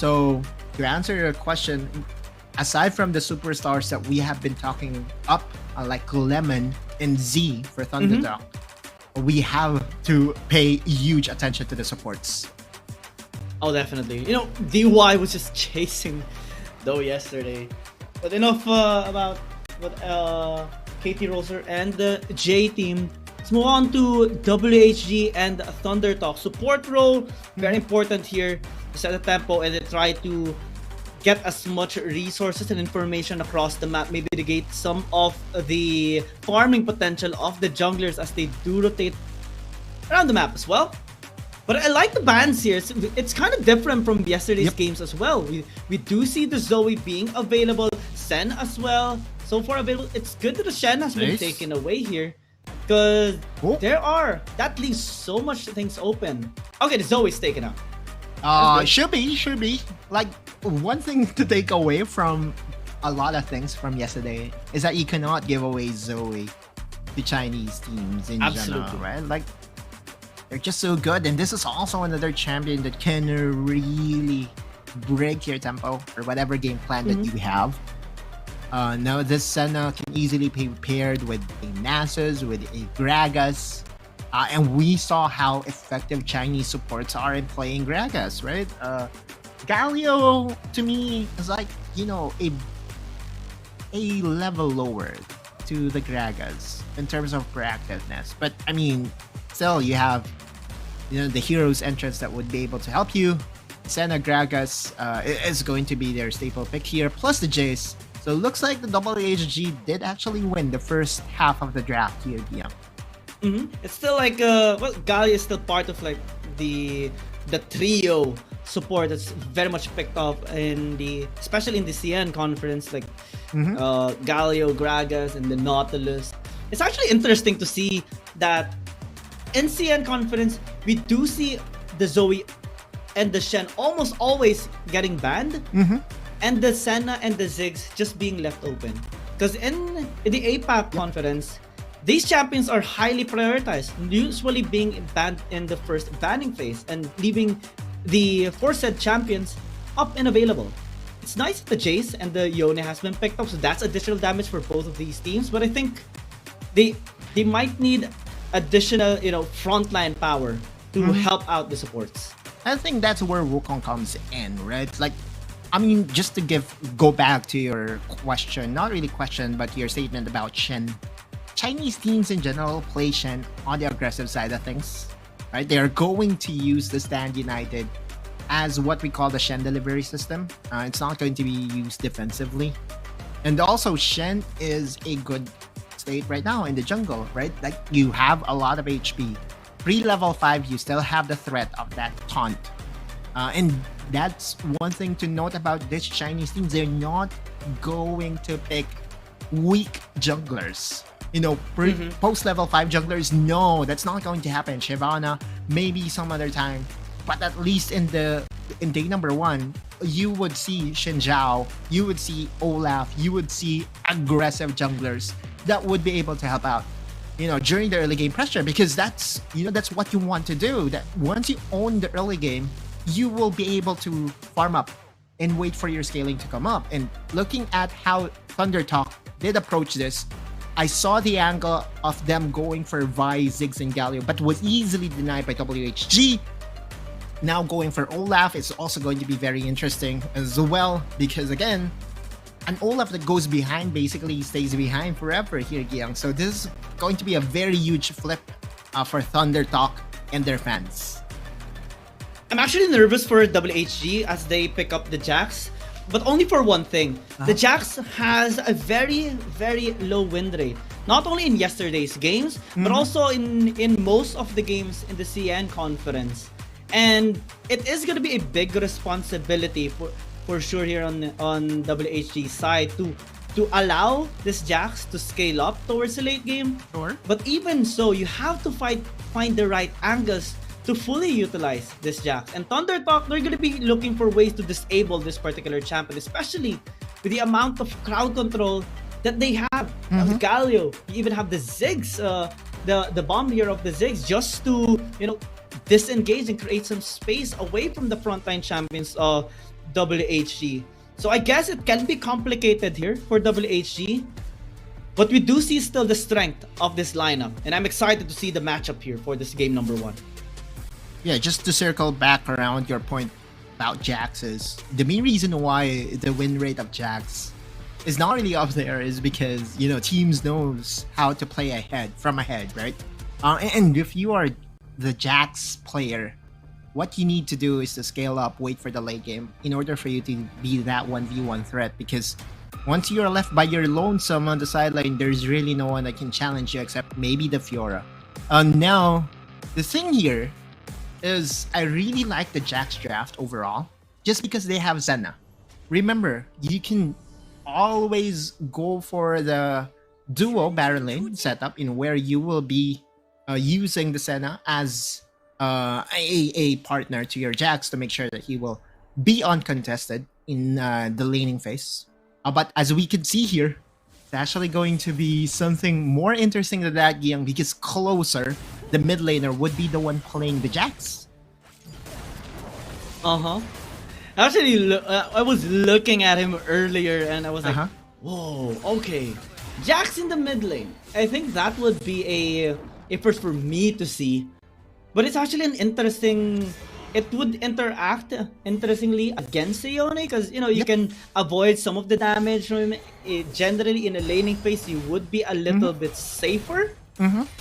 So to answer your question, aside from the superstars that we have been talking up, like Lemon and Z for ThunderTalk, we have to pay huge attention to the supports. Oh, definitely. You know, DY was just chasing though yesterday. But enough about what KT Roser and the J team. Let's move on to WHG and ThunderTalk. Support role, very important here to set the tempo and try to get as much resources and information across the map, maybe negate some of the farming potential of the junglers as they do rotate around the map as well. But I like the bans here. It's kind of different from yesterday's games as well. We do see the Zoe being available, Senna as well. So far available. It's good that the Shen has been taken away here, because that leaves so much things open. Okay, the Zoe's taken out. Should be. Like, one thing to take away from a lot of things from yesterday is that you cannot give away Zoe to Chinese teams in general, right? Like, they're just so good, and this is also another champion that can really break your tempo or whatever game plan that you have. Now this Senna can easily be paired with a Nasus, with a Gragas. And we saw how effective Chinese supports are in playing Gragas, right? Galio, to me, is like, you know, a level lower to the Gragas in terms of proactiveness. But, I mean, still, you have, you know, the hero's entrance that would be able to help you. Senna, Gragas is going to be their staple pick here, plus the Jayce. So it looks like the WHG did actually win the first half of the draft here, Guillaume. It's still like well, Galio is still part of like the trio support that's very much picked up in especially in the CN conference, like Galio, Gragas, and the Nautilus. It's actually interesting to see that in CN conference we do see the Zoe and the Shen almost always getting banned, and the Senna and the Ziggs just being left open. Because in the APAC conference, these champions are highly prioritized, usually being banned in the first banning phase and leaving the aforesaid champions up and available. It's nice that the Jayce and the Yone has been picked up, so that's additional damage for both of these teams. But I think they might need additional, you know, frontline power to help out the supports. I think that's where Wukong comes in, right? Like, I mean, just to go back to your question, not really question, but your statement about Shen. Chinese teams in general play Shen on the aggressive side of things, right? They are going to use the Stand United as what we call the Shen delivery system. It's not going to be used defensively. And also, Shen is a good state right now in the jungle, right? Like, you have a lot of HP. Pre-level 5, you still have the threat of that taunt. And that's one thing to note about this Chinese team. They're not going to pick weak junglers. You know, post-level 5 junglers, no, that's not going to happen. Shyvana, maybe some other time. But at least in day number 1, you would see Shinjao, you would see Olaf, you would see aggressive junglers that would be able to help out, you know, during the early game pressure, because that's, you know, that's what you want to do. That once you own the early game, you will be able to farm up and wait for your scaling to come up. And looking at how ThunderTalk did approach this, I saw the angle of them going for Vi, Ziggs, and Galio, but was easily denied by WHG. Now going for Olaf is also going to be very interesting as well, because again, an Olaf that goes behind basically stays behind forever here, Giang. So this is going to be a very huge flip for ThunderTalk and their fans. I'm actually nervous for WHG as they pick up the Jax, but only for one thing. The Jax has a very, very low win rate. Not only in yesterday's games, but also in most of the games in the CN conference. And it is going to be a big responsibility for sure here on WHG's side to allow this Jax to scale up towards the late game. Sure. But even so, you have to find the right angles to fully utilize this Jax. And ThunderTalk, they're going to be looking for ways to disable this particular champion, especially with the amount of crowd control that they have. Galio, you even have the Ziggs, the bomb here of the Ziggs, just to, you know, disengage and create some space away from the frontline champions WHG. So I guess it can be complicated here for WHG. But we do see still the strength of this lineup. And I'm excited to see the matchup here for this game number 1. Yeah, just to circle back around your point about Jax is the main reason why the win rate of Jax is not really up there is because, you know, teams knows how to play from ahead, right? And if you are the Jax player, what you need to do is to scale up, wait for the late game in order for you to be that 1v1 threat, because once you're left by your lonesome on the sideline, there's really no one that can challenge you except maybe the Fiora. Now, the thing here is I really like the Jax draft overall, just because they have Senna. Remember, you can always go for the duo Baron lane setup in where you will be using the Senna as a partner to your Jax to make sure that he will be uncontested in the laning phase. But as we can see here, it's actually going to be something more interesting than that, Giang, because closer, the mid laner would be the one playing the Jax. Actually, I was looking at him earlier and I was like, whoa, okay. Jax in the mid lane. I think that would be a first for me to see. But it's actually an interesting... It would interact interestingly against Yone because, you know, you can avoid some of the damage from him. Generally, in a laning phase, you would be a little bit safer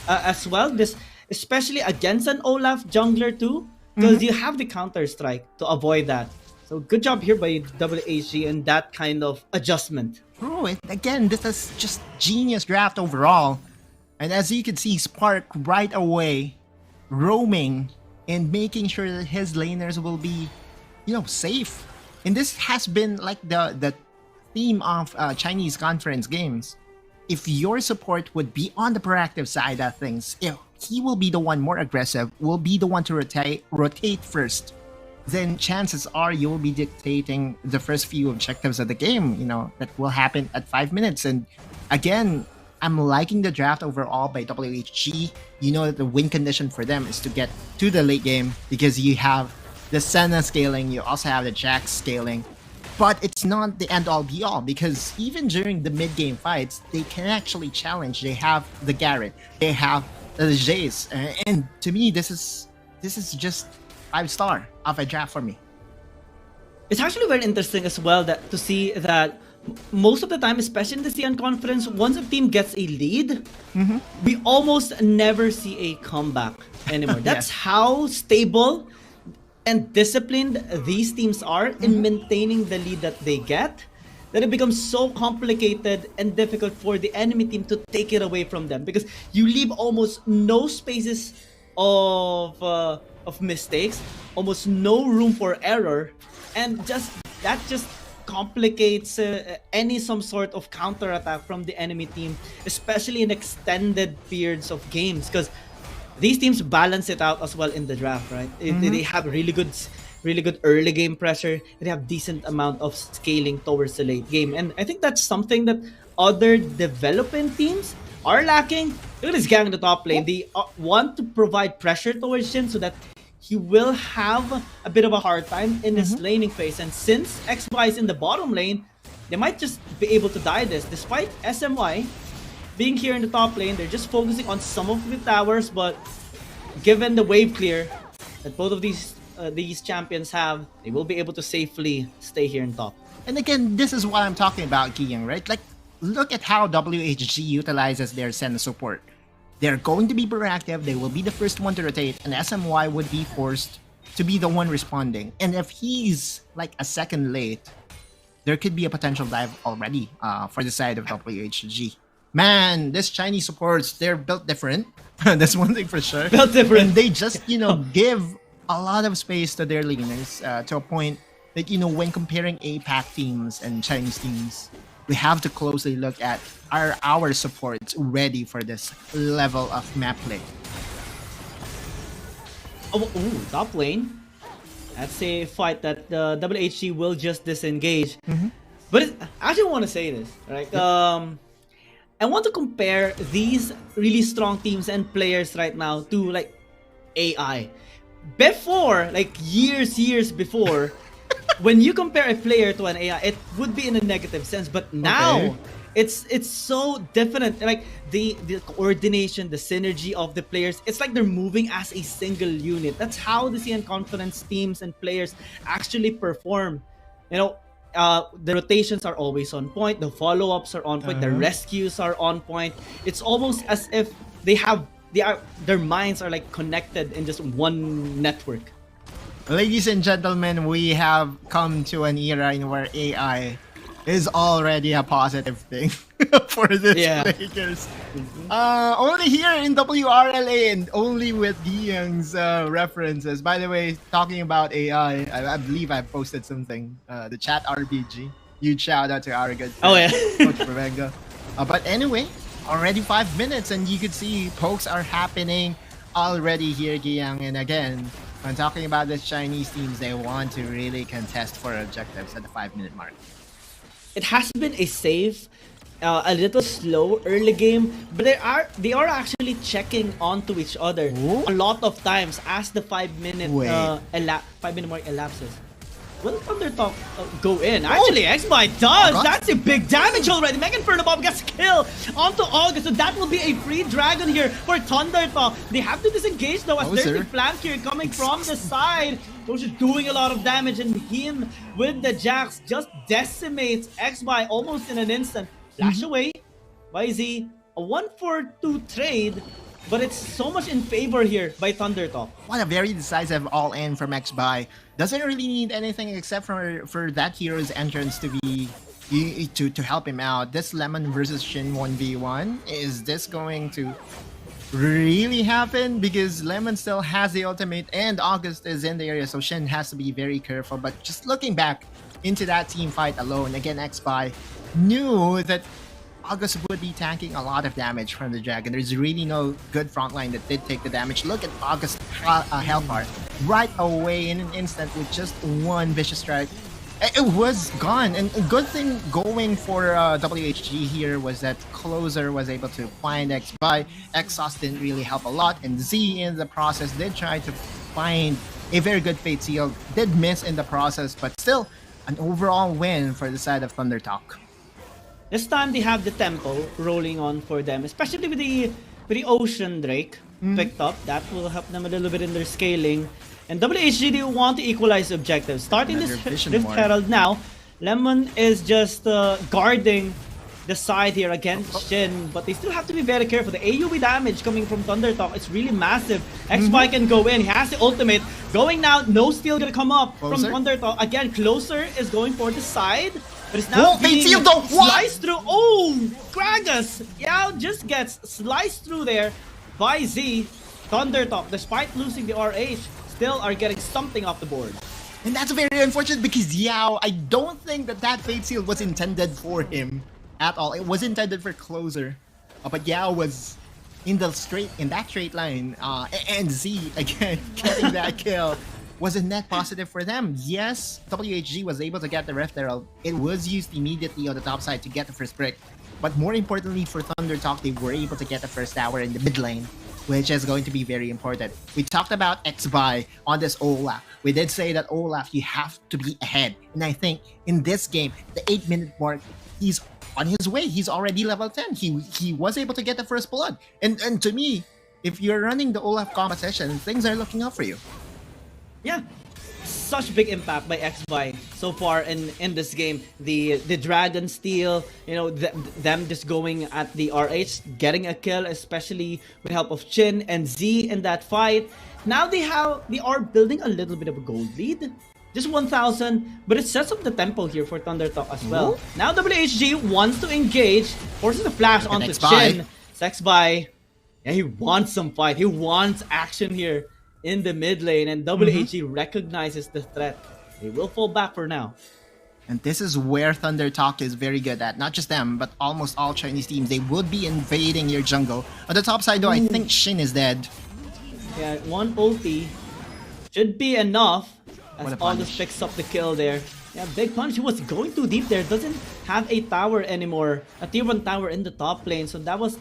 as well. This, especially against an Olaf jungler too, because you have the counter strike to avoid that. So good job here by WHG and that kind of adjustment. Bro, again, this is just genius draft overall. And as you can see, Spark right away roaming and making sure that his laners will be, you know, safe. And this has been like the theme of Chinese conference games. If your support would be on the proactive side of things, if he will be the one more aggressive, will be the one to rotate first, then chances are you will be dictating the first few objectives of the game, you know, that will happen at 5 minutes. And again, I'm liking the draft overall by WHG. You know that the win condition for them is to get to the late game because you have the Senna scaling, you also have the Jax scaling. But it's not the end-all be-all because even during the mid-game fights, they can actually challenge. They have the Garen, they have the Jayce, and to me, this is just 5-star of a draft for me. It's actually very interesting as well that to see that most of the time, especially in the CN conference, once a team gets a lead, we almost never see a comeback anymore. That's how stable and disciplined these teams are in maintaining the lead that they get, that it becomes so complicated and difficult for the enemy team to take it away from them because you leave almost no spaces of mistakes, almost no room for error, and that just complicates some sort of counter attack from the enemy team, especially in extended periods of games, because these teams balance it out as well in the draft, right? They have really good early game pressure. They have decent amount of scaling towards the late game, and I think that's something that other development teams are lacking. Look at this gang in the top lane. They want to provide pressure towards Shin so that he will have a bit of a hard time in his laning phase. And since Xbai is in the bottom lane, they might just be able to die this. Despite SMY being here in the top lane, they're just focusing on some of the towers, but given the wave clear that both of these champions have, they will be able to safely stay here in top. And again, this is what I'm talking about, Giang, right? Like, look at how WHG utilizes their Senna support. They're going to be proactive, they will be the first one to rotate, and SMY would be forced to be the one responding. And if he's like a second late, there could be a potential dive already for the side of WHG. Man, this Chinese supports, they're built different. That's one thing for sure. Built different. And they just, you know, give a lot of space to their laners to a point that, you know, when comparing APAC teams and Chinese teams, we have to closely look at our supports ready for this level of map play. Oh, top lane. That's a fight that the WHG will just disengage. But I actually want to say this, right? I want to compare these really strong teams and players right now to like AI. Before, like years before, when you compare a player to an AI, it would be in a negative sense. But now, it's so different. Like the coordination, the synergy of the players. It's like they're moving as a single unit. That's how the CN Conference teams and players actually perform. You know, the rotations are always on point. The follow-ups are on point. The rescues are on point. It's almost as if their minds are like connected in just one network. Ladies and gentlemen, we have come to an era in where AI is already a positive thing for these players. Only here in WRLA and only with Guiyang's references. By the way, talking about AI, I believe I posted something. The chat RPG. Huge shout out to our good friend, Coach Prevenga. But anyway, already 5 minutes and you could see pokes are happening already here, Guiyang. And again, when talking about the Chinese teams, they want to really contest for objectives at the 5-minute mark. It has been a safe, a little slow early game, but they are actually checking onto each other a lot of times as the 5-minute mark elapses. Will ThunderTalk go in? Actually, Xbai does! That's a big damage already! Mega Inferno Bomb gets killed onto August, so that will be a free dragon here for ThunderTalk. They have to disengage though, as there's a flank here coming from the side. Those are doing a lot of damage, and him with the Jax just decimates Xbai almost in an instant. Flash away by Z. A 1-4-2 trade, but it's so much in favor here by ThunderTalk. What a very decisive all-in from Xbai. Doesn't really need anything except for that hero's entrance to be to help him out. This Lemon versus Shin 1v1, is this going to really happen? Because Lemon still has the ultimate and August is in the area, so Shin has to be very careful. But just looking back into that team fight alone, again, Xbai knew that August would be tanking a lot of damage from the dragon. There's really no good frontline that did take the damage. Look at August's health bar right away in an instant with just one vicious strike. It was gone, and a good thing going for WHG here was that Closer was able to find Xbai. Exhaust didn't really help a lot, and Z in the process did try to find a very good Fate Seal. Did miss in the process, but still an overall win for the side of ThunderTalk. This time they have the tempo rolling on for them, especially with the Ocean Drake picked up. That will help them a little bit in their scaling. And WHG, they want to equalize objectives. Starting this Rift Herald now, Lemon is just guarding the side here against Shin, but they still have to be very careful. The AoE damage coming from ThunderTalk is really massive. Xbai can go in. He has the ultimate. Going now, no steal gonna come up from ThunderTalk. Again, Closer is going for the side. But it's now being sliced through. Oh, Gragas! Yeah, just gets sliced through there by Z. ThunderTalk, despite losing the RH, still are getting something off the board. And that's very unfortunate because Yao, I don't think that Fate Seal was intended for him at all. It was intended for Closer. But Yao was in that straight line. And Z, again, getting that kill was a net positive for them. Yes, WHG was able to get the Rift Herald. It was used immediately on the top side to get the first brick. But more importantly for ThunderTalk, they were able to get the first tower in the mid lane, which is going to be very important. We talked about Xbai on this Olaf. We did say that Olaf, you have to be ahead. And I think in this game, the 8-minute mark, he's on his way. He's already level 10. He was able to get the first blood. And to me, if you're running the Olaf competition, things are looking up for you. Yeah, such big impact by Xbai so far in this game. The Dragon Steal, you know, them just going at the RH, getting a kill, especially with help of Chin and Z in that fight. Now they are building a little bit of a gold lead. Just 1,000, but it sets up the tempo here for ThunderTalk as well. Now WHG wants to engage, forces the flash onto Chin. Xbai, yeah, he wants some fight. He wants action here in the mid lane, and WHG recognizes the threat. They will fall back for now. And this is where ThunderTalk is very good at. Not just them, but almost all Chinese teams. They would be invading your jungle. On the top side though, I think Shin is dead. Yeah, one ulti should be enough as August picks up the kill there. Yeah, big punch. He was going too deep there. Doesn't have a tower anymore. A tier 1 tower in the top lane. So that was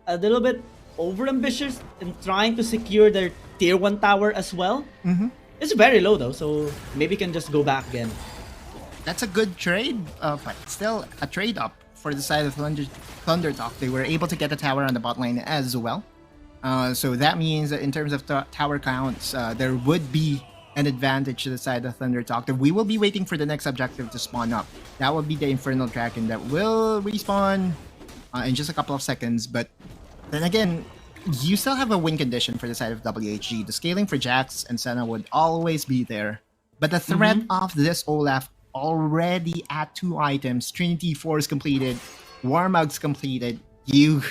a little bit over-ambitious in trying to secure their tier 1 tower as well. It's very low though, so maybe can just go back again. that's a good trade, but still a trade up for the side of ThunderTalk. They were able to get a tower on the bot lane as well. So that means that in terms of tower counts, there would be an advantage to the side of ThunderTalk. We will be waiting for the next objective to spawn up. That would be the Infernal Dragon that will respawn in just a couple of seconds. But then again, you still have a win condition for the side of WHG. The scaling for Jax and Senna would always be there. But the threat of this Olaf already at 2 items, Trinity Force completed, Warmugs completed, you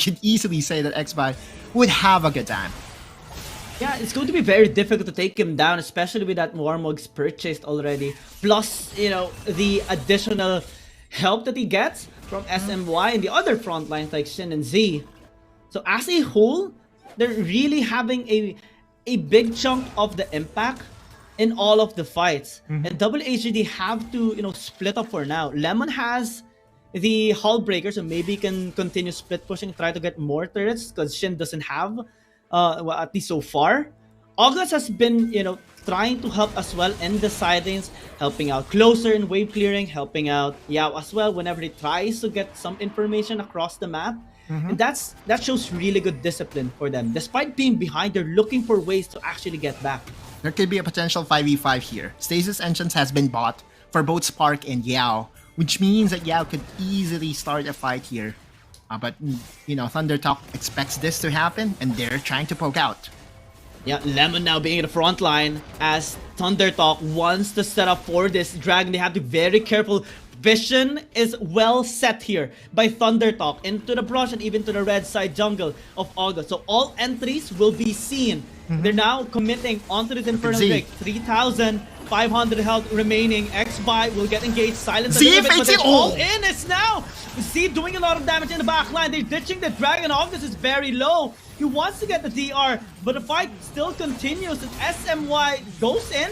could easily say that Xbai would have a good time. Yeah, it's going to be very difficult to take him down, especially with that Warmugs purchased already. Plus, you know, the additional help that he gets from SMY and the other front lines like Shin and Z. So as a whole, they're really having a big chunk of the impact in all of the fights. And WHG have to, you know, split up for now. Lemon has the hull breaker, so maybe he can continue split pushing, try to get more turrets because Shin doesn't have, well, at least so far. August has been, you know, trying to help as well in the sidings, helping out closer in wave clearing, helping out Yao as well whenever he tries to get some information across the map. And that shows really good discipline for them. Despite being behind, they're looking for ways to actually get back. There could be a potential 5v5 here. Stasis Enchants has been bought for both Spark and Yao, which means that Yao could easily start a fight here. But, you know, ThunderTalk expects this to happen, and they're trying to poke out. Yeah, Lemon now being in the front line as ThunderTalk wants to set up for this dragon. They have to be very careful. Vision is well set here by ThunderTalk into the brush and even to the red side jungle of August. So all entries will be seen. They're now committing onto this Infernal Drake. 3,500 health remaining. Xbai will get engaged. Silence a little bit, but they're all in. It's now Z doing a lot of damage in the back line. They're ditching the dragon. August is very low. He wants to get the DR, but the fight still continues. And SMY goes in,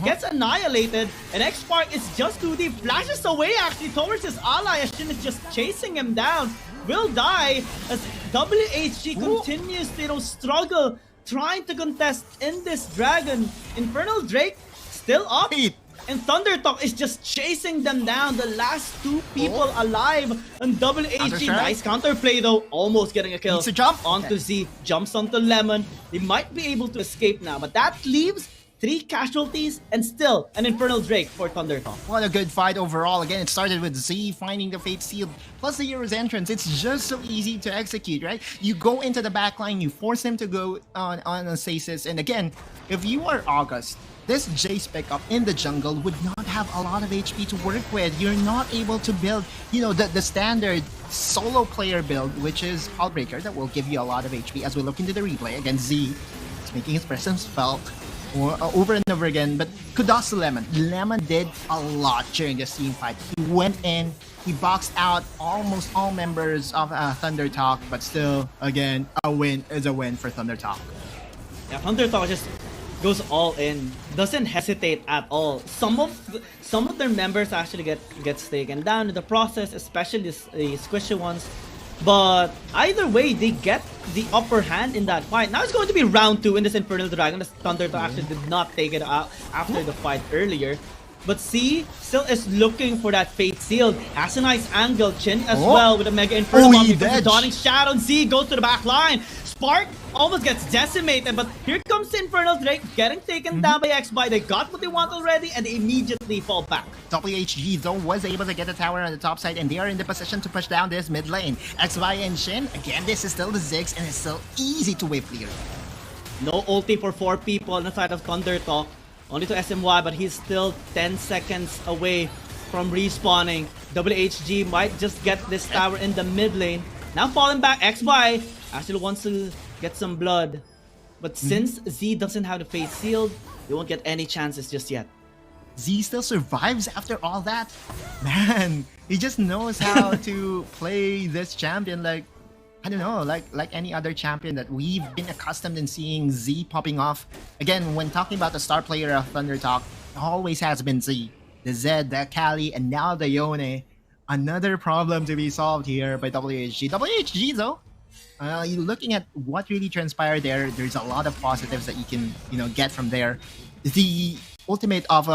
gets annihilated, and Xbai is just 2D, flashes away actually towards his ally. Shin is just chasing him down. Will die as WHG continues to, you know, struggle trying to contest in this dragon. Infernal Drake still up. And ThunderTalk is just chasing them down. The last 2 people alive on WHG. Nice counterplay though. Almost getting a kill. Needs to jump onto Z. Jumps onto Lemon. They might be able to escape now. But that leaves 3 casualties and still an Infernal Drake for ThunderTalk. What a good fight overall. Again, it started with Z finding the Fate Seal plus the Hero's Entrance. It's just so easy to execute, right? You go into the backline, you force him to go on a stasis. And again, if you are August, this Jayce pickup in the jungle would not have a lot of HP to work with. You're not able to build, you know, the standard solo player build, which is Hullbreaker, that will give you a lot of HP. As we look into the replay, again, Z is making his presence felt over and over again. But kudos to Lemon. Lemon did a lot during this team fight. He went in, he boxed out almost all members of ThunderTalk, but still, again, a win is a win for ThunderTalk. Yeah, ThunderTalk just goes all in, doesn't hesitate at all. Some of their members actually gets taken down in the process, especially the squishy ones. But either way, they get the upper hand in that fight. Now it's going to be round 2 in this Infernal Dragon. As ThunderTalk actually did not take it out after the fight earlier. But C still is looking for that Fate Seal. Has a nice angle. Chin as well with a Mega Inferno Bomb. The Dawning Shadow. Z goes to the back line. Spark almost gets decimated, but here comes the Infernal Drake getting taken down by Xbai. They got what they want already, and they immediately fall back. WHG though was able to get a tower on the top side, and they are in the position to push down this mid lane. Xbai and Shin, again, this is still the Ziggs, and it's still easy to wave clear. No ulti for 4 people on the side of ThunderTalk. Only to SMY, but he's still 10 seconds away from respawning. WHG might just get this tower in the mid lane. Now falling back, Xbai actually wants to get some blood. But since Z doesn't have the Fate Sealed, they won't get any chances just yet. Z still survives after all that? Man, he just knows how to play this champion like, I don't know, like any other champion that we've been accustomed in seeing Z popping off. Again, when talking about the star player of ThunderTalk, always has been Z. The Zed, the Kali, and now the Yone. Another problem to be solved here by WHG. WHG though, you're looking at what really transpired there. There's a lot of positives that you can, you know, get from there. The ultimate of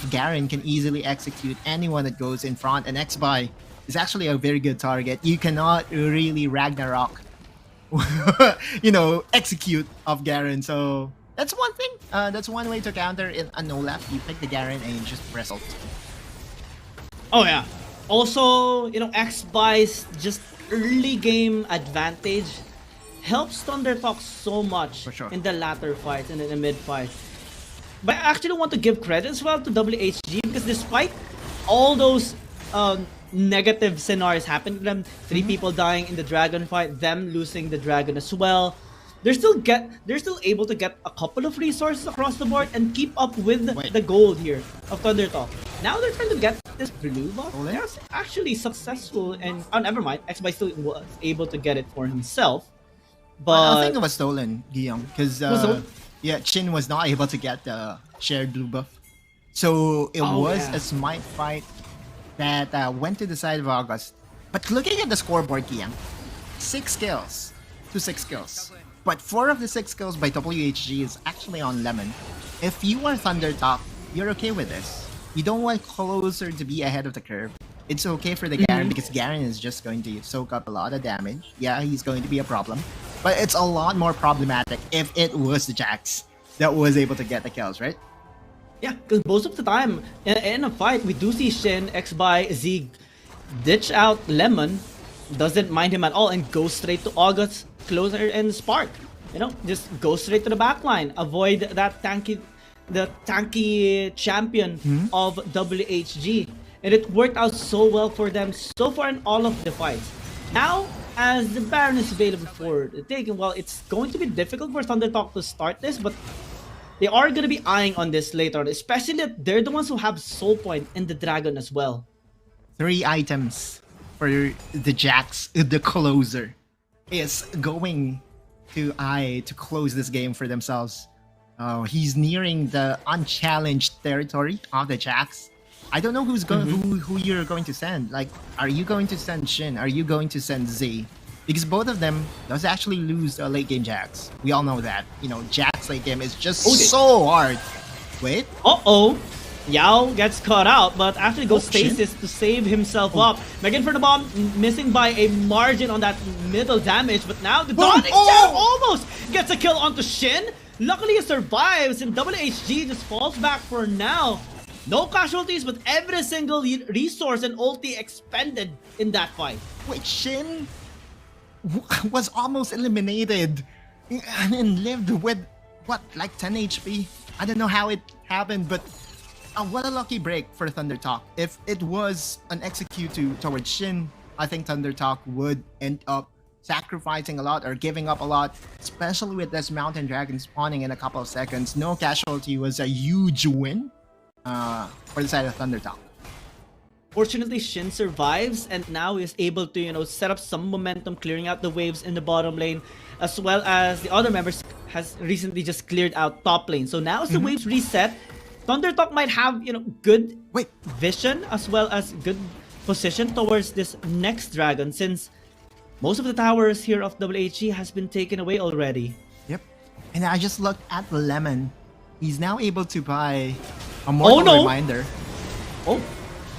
Garen can easily execute anyone that goes in front, and Xbai is actually a very good target. You cannot really Ragnarok, execute of Garen. So that's one thing. That's one way to counter an olaf. You pick the Garen and you just press ult. Oh yeah. Also, Xbai's just early game advantage helps ThunderTalk so much For sure. in the latter fights and in the mid fight. But I actually want to give credit as well to WHG because despite all those negative scenarios happening to them, 3 people dying in the dragon fight, them losing the dragon as well, they're still able to get a couple of resources across the board and keep up with the gold here of ThunderTalk. Now they're trying to get this blue buff. They're actually successful, and never mind, Xbai still was able to get it for himself. But I think it was stolen, Guillaume, because Chin was not able to get the shared blue buff. So it was a smite fight that went to the side of August. But looking at the scoreboard, Guillaume, 6 kills to 6 kills. But 4 of the 6 kills by WHG is actually on Lemon. If you are ThunderTalk, you're okay with this. You don't want Closer to be ahead of the curve. It's okay for the Garen because Garen is just going to soak up a lot of damage. Yeah, he's going to be a problem. But it's a lot more problematic if it was the Jax that was able to get the kills, right? Yeah, because most of the time in a fight, we do see Shin, Xbai, Ziggs ditch out Lemon, doesn't mind him at all, and go straight to August, Closer, and Spark. Just go straight to the backline. Avoid that tanky champion of WHG. And it worked out so well for them so far in all of the fights. Now, as the Baron is available for the taking, well, it's going to be difficult for ThunderTalk to start this, but they are going to be eyeing on this later on, especially that they're the ones who have Soul Point in the Dragon as well. 3 items for the Jax, the Closer, is going to eye to close this game for themselves. He's nearing the unchallenged territory of the Jax. I don't know who you're going to send. Like, are you going to send Shin? Are you going to send Z? Because both of them does actually lose late game Jax. We all know that. Jax late game is just so hard. Wait. Yao gets caught out, but actually goes stasis to save himself up. Megan for the bomb, missing by a margin on that middle damage, but now the Daunting Jab almost gets a kill onto Shin. Luckily he survives, and WHG just falls back for now. No casualties, but every single resource and ulti expended in that fight. Wait, Shin was almost eliminated and lived with, like 10 HP? I don't know how it happened, but what a lucky break for ThunderTalk. If it was an execute towards Shin, I think ThunderTalk would end up sacrificing a lot or giving up a lot, especially with this Mountain Dragon spawning in a couple of seconds. No casualty was a huge win for the side of ThunderTalk. Fortunately, Shin survives and now is able to, set up some momentum, clearing out the waves in the bottom lane, as well as the other members has recently just cleared out top lane. So now as the waves reset, ThunderTalk might have, good vision as well as good position towards this next dragon, since most of the towers here of WHG has been taken away already. Yep. And I just looked at Lemon. He's now able to buy a Mortal Reminder.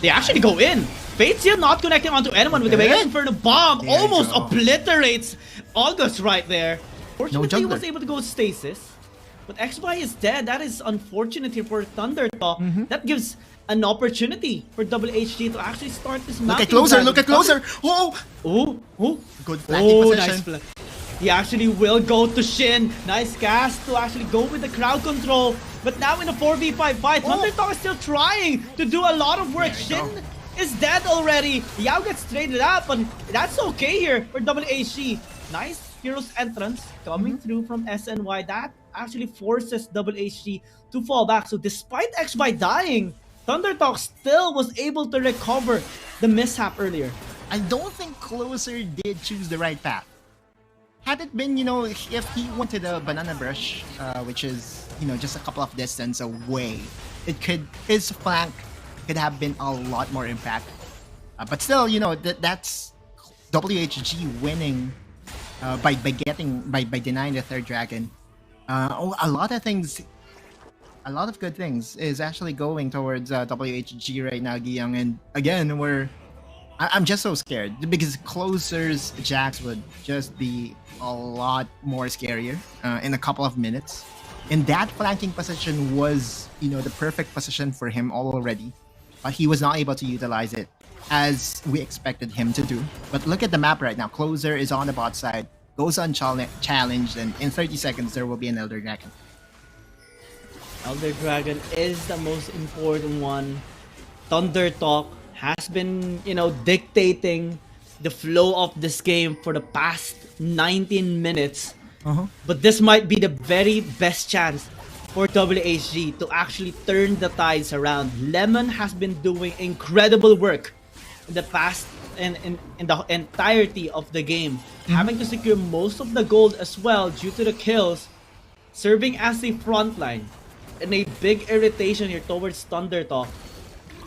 They actually go in. Fatesia not connecting onto anyone with the Mega Inferno bomb. Almost obliterates August right there. Fortunately, he was able to go stasis. But Xbai is dead. That is unfortunate here for ThunderTalk. That gives an opportunity for WHG to actually start this match. Look at Closer! Good flanking position. Nice. He actually will go to Shin. Nice cast to actually go with the crowd control. But now in a 4v5 fight, ThunderTalk is still trying to do a lot of work. Shin is dead already. Yao gets traded up, but that's okay here for WHG. Nice Hero's entrance coming through from SNY. That actually forces WHG to fall back. So despite Xbai dying, ThunderTalk still was able to recover the mishap earlier. I don't think Closer did choose the right path. Had it been, if he went to the Banana Brush, which is, just a couple of distance away, his flank could have been a lot more impact. But still, that's WHG winning by denying the third dragon. A lot of things a lot of good things is actually going towards WHG right now, Giyang. And again, I'm just so scared because closers Jax would just be a lot more scarier in a couple of minutes. And that flanking position was, the perfect position for him already. But he was not able to utilize it as we expected him to do. But look at the map right now. Closer is on the bot side, goes unchallenged, and in 30 seconds there will be an Elder Dragon. Elder Dragon is the most important one. ThunderTalk has been, dictating the flow of this game for the past 19 minutes. But this might be the very best chance for WHG to actually turn the tides around. Lemon has been doing incredible work in the past and in the entirety of the game, having to secure most of the gold as well due to the kills, serving as a frontline. And a big irritation here towards ThunderTalk.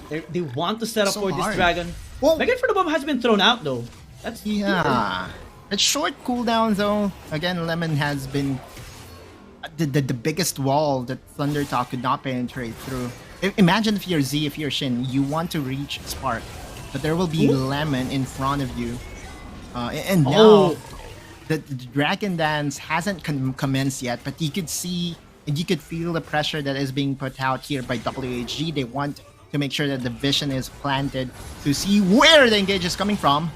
They want to set up for this dragon. Megan for the bomb has been thrown out though. That's a short cooldown though. Again, Lemon has been the biggest wall that ThunderTalk could not penetrate through. Imagine if you're Z, if you're Shin, you want to reach Spark, but there will be Lemon in front of you. And now the Dragon Dance hasn't commenced yet, but you could see and you could feel the pressure that is being put out here by WHG. They want to make sure that the vision is planted to see where the engage is coming from.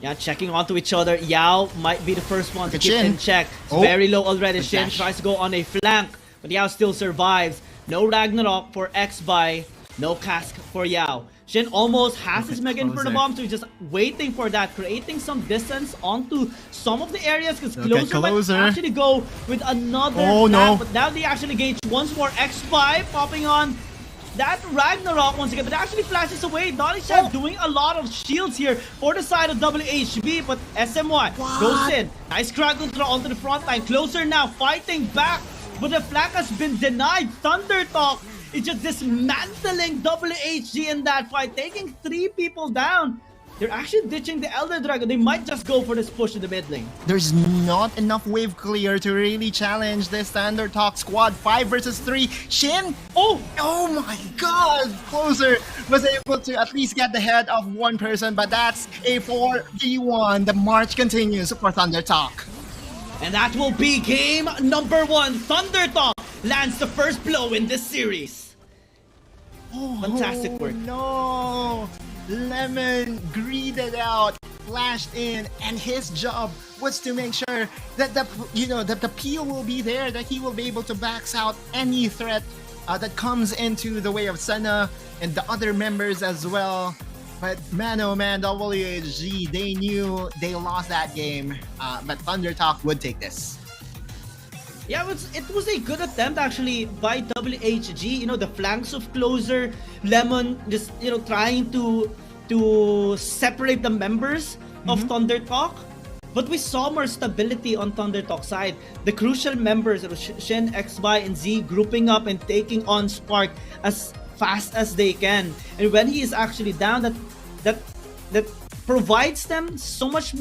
Yeah, checking onto each other. Yao might be the first one to keep in check. It's very low already. Shin tries to go on a flank, but Yao still survives. No Ragnarok for Xbai. No cask for Yao. Shin almost has his Mega for the bomb, so he's just waiting for that, creating some distance onto some of the areas, because Closer might actually go with another but now they actually engage once more. Xbai popping on that Ragnarok once again, but actually flashes away. Donishan doing a lot of shields here for the side of WHB, but SMY goes in. Nice crowd control onto the front line. Closer now fighting back, but the flank has been denied. ThunderTalk is just dismantling WHG in that fight, taking 3 people down. They're actually ditching the Elder Dragon. They might just go for this push in the mid lane. There's not enough wave clear to really challenge this ThunderTalk squad. 5 versus 3. Shin? Oh my god! Closer was able to at least get the head of one person, but that's a 4v1. The march continues for ThunderTalk. And that will be game number 1. ThunderTalk lands the first blow in this series. Fantastic work. No! Lemon greeted out, flashed in, and his job was to make sure that the peel will be there, that he will be able to bax out any threat that comes into the way of Senna and the other members as well. But man, oh man, WHG, they knew they lost that game, but ThunderTalk would take this. Yeah, it was a good attempt actually by WHG. The flanks of Closer, Lemon just trying to separate the members of ThunderTalk. But we saw more stability on ThunderTalk side. The crucial members, Shin, Xbai, and Z, grouping up and taking on Spark as fast as they can. And when he is actually down, that provides them so much